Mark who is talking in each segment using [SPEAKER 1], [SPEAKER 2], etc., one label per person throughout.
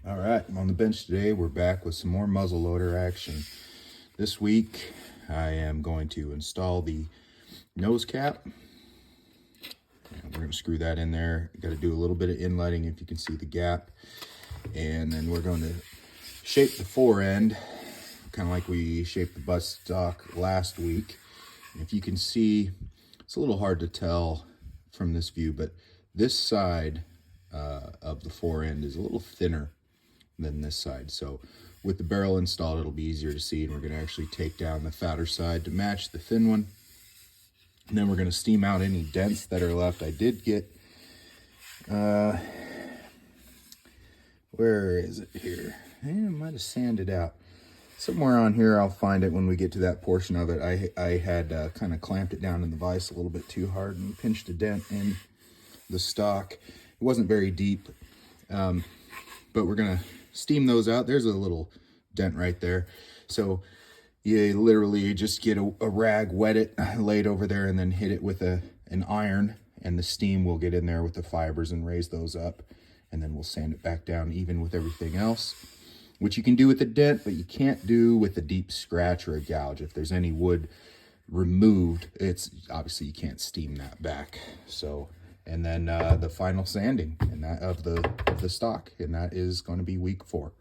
[SPEAKER 1] All right, I'm on the bench today. We're back with some more muzzle loader action. This week, I am going to install the nose cap. And we're going to screw that in there. Got to do a little bit of inletting if you can see the gap. And then we're going to shape the fore end, kind of like we shaped the butt stock last week. And if you can see, it's a little hard to tell from this view, but this side of the fore end is a little thinner than this side. So with the barrel installed, it'll be easier to see, and we're going to actually take down the fatter side to match the thin one. And then we're going to steam out any dents that are left. I did get, where is it here? I might have sanded out. Somewhere on here, I'll find it when we get to that portion of it. I had kind of clamped it down in the vise a little bit too hard and pinched a dent in the stock. It wasn't very deep, but we're going to steam those out. There's a little dent right there. So you literally just get a rag, wet it, lay it over there, and then hit it with an iron, and the steam will get in there with the fibers and raise those up. And then we'll sand it back down even with everything else, which you can do with a dent, but you can't do with a deep scratch or a gouge. If there's any wood removed, it's obviously you can't steam that back. So, and then the final sanding and that of the stock, and that is going to be week 4.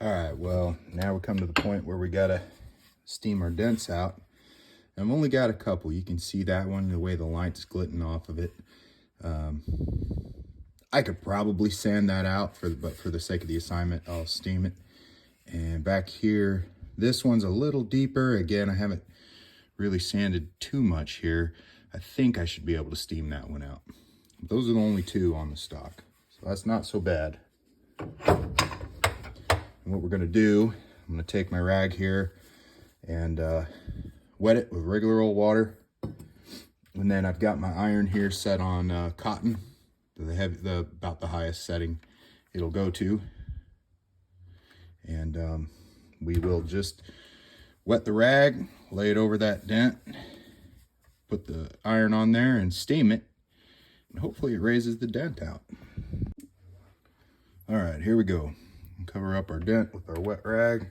[SPEAKER 1] All right, well, now we come to the point where we gotta steam our dents out. I've only got a couple. You can see that one, the way the light's glitting off of it. I could probably sand that out, but for the sake of the assignment, I'll steam it. And back here, this one's a little deeper. Again, I haven't really sanded too much here. I think I should be able to steam that one out. Those are the only two on the stock, so that's not so bad. And what we're gonna do, I'm gonna take my rag here and wet it with regular old water. And then I've got my iron here set on cotton, about the highest setting it'll go to. And we will just wet the rag, lay it over that dent, put the iron on there and steam it. And hopefully it raises the dent out. All right, here we go. Cover up our dent with our wet rag.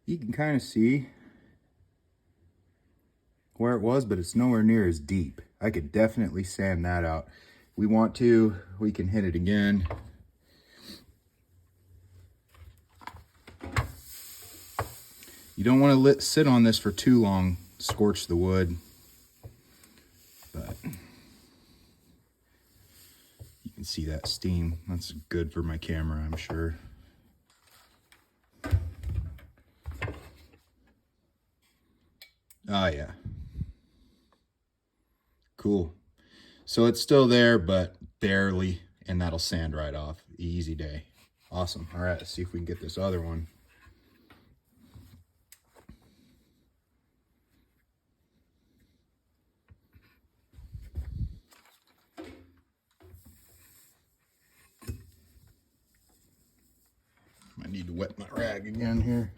[SPEAKER 1] You can kind of see where it was, but it's nowhere near as deep. I could definitely sand that out. If we want to, we can hit it again. You don't want to sit on this for too long, scorch the wood, but you can see that steam. That's good for my camera, I'm sure. Oh yeah. Cool. So it's still there, but barely, and that'll sand right off. Easy day. Awesome. All right, let's see if we can get this other one. I need to wet my rag again here.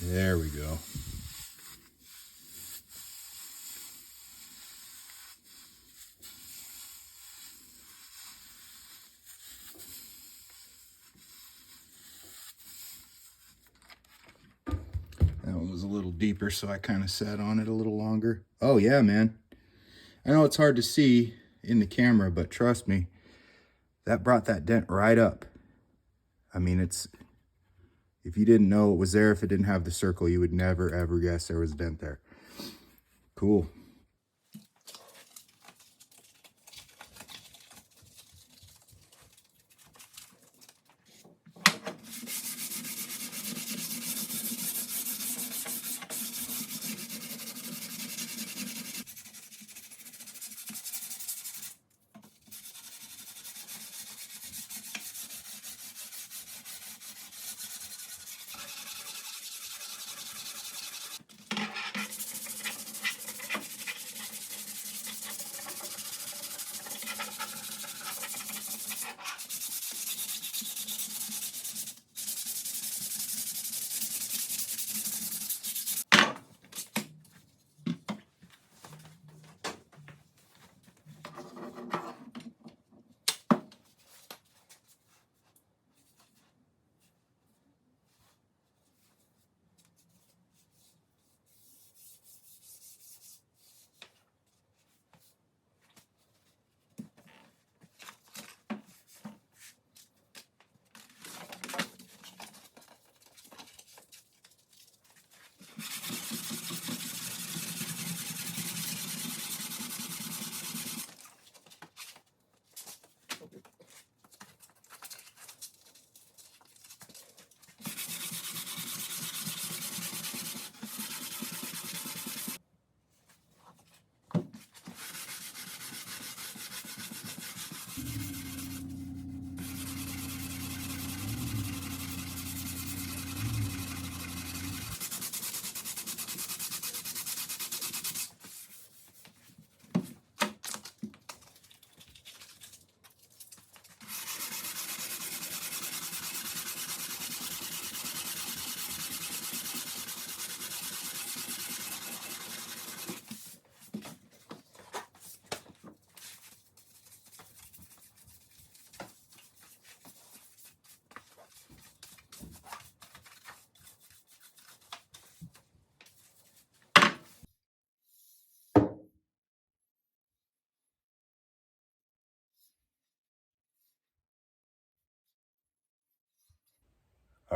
[SPEAKER 1] There we go. That one was a little deeper, so I kind of sat on it a little longer. Oh yeah, man. I know it's hard to see in the camera, but trust me, that brought that dent right up. I mean, if you didn't know it was there, if it didn't have the circle, you would never ever guess there was a dent there. Cool.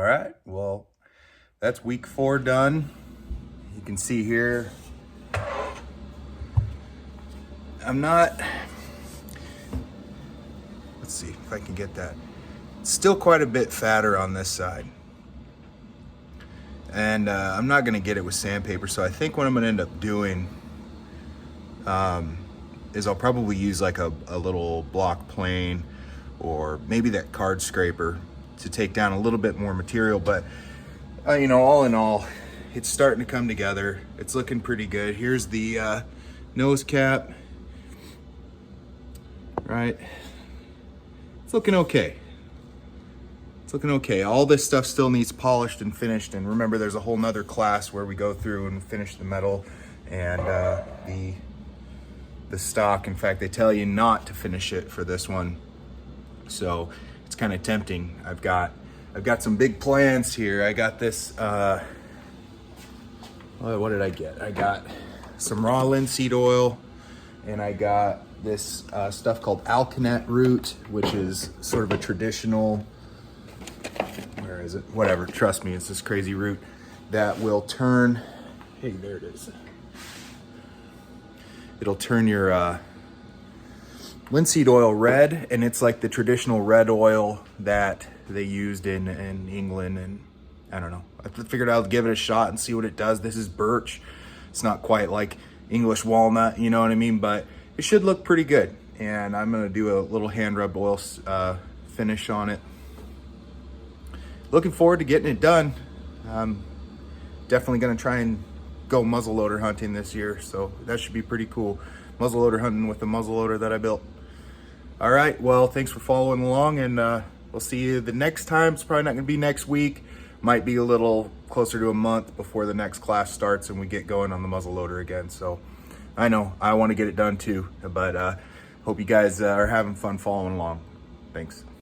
[SPEAKER 1] All right, well, that's week 4 done. You can see here, let's see if I can get that. It's still quite a bit fatter on this side. And I'm not gonna get it with sandpaper, so I think what I'm gonna end up doing is I'll probably use like a little block plane or maybe that card scraper to take down a little bit more material. But you know, all in all, it's starting to come together. It's looking pretty good. Here's the nose cap, right? It's looking okay. It's looking okay. All this stuff still needs polished and finished. And remember, there's a whole nother class where we go through and finish the metal and the stock. In fact, they tell you not to finish it for this one. So it's kind of tempting. I've got some big plans here. I got this, what did I get? I got some raw linseed oil, and I got this stuff called alkanet root, which is sort of a traditional, where is it? Whatever, trust me, it's this crazy root that will turn, hey, there it is. It'll turn your linseed oil red, and it's like the traditional red oil that they used in England, and I don't know. I figured I'll give it a shot and see what it does. This is birch. It's not quite like English walnut, you know what I mean? But it should look pretty good. And I'm gonna do a little hand rubbed oil finish on it. Looking forward to getting it done. I'm definitely gonna try and go muzzleloader hunting this year, so that should be pretty cool. Muzzleloader hunting with the muzzleloader that I built. All right, well, thanks for following along, and we'll see you the next time. It's probably not gonna be next week. Might be a little closer to a month before the next class starts and we get going on the muzzleloader again. So I know I want to get it done too, but hope you guys are having fun following along. Thanks.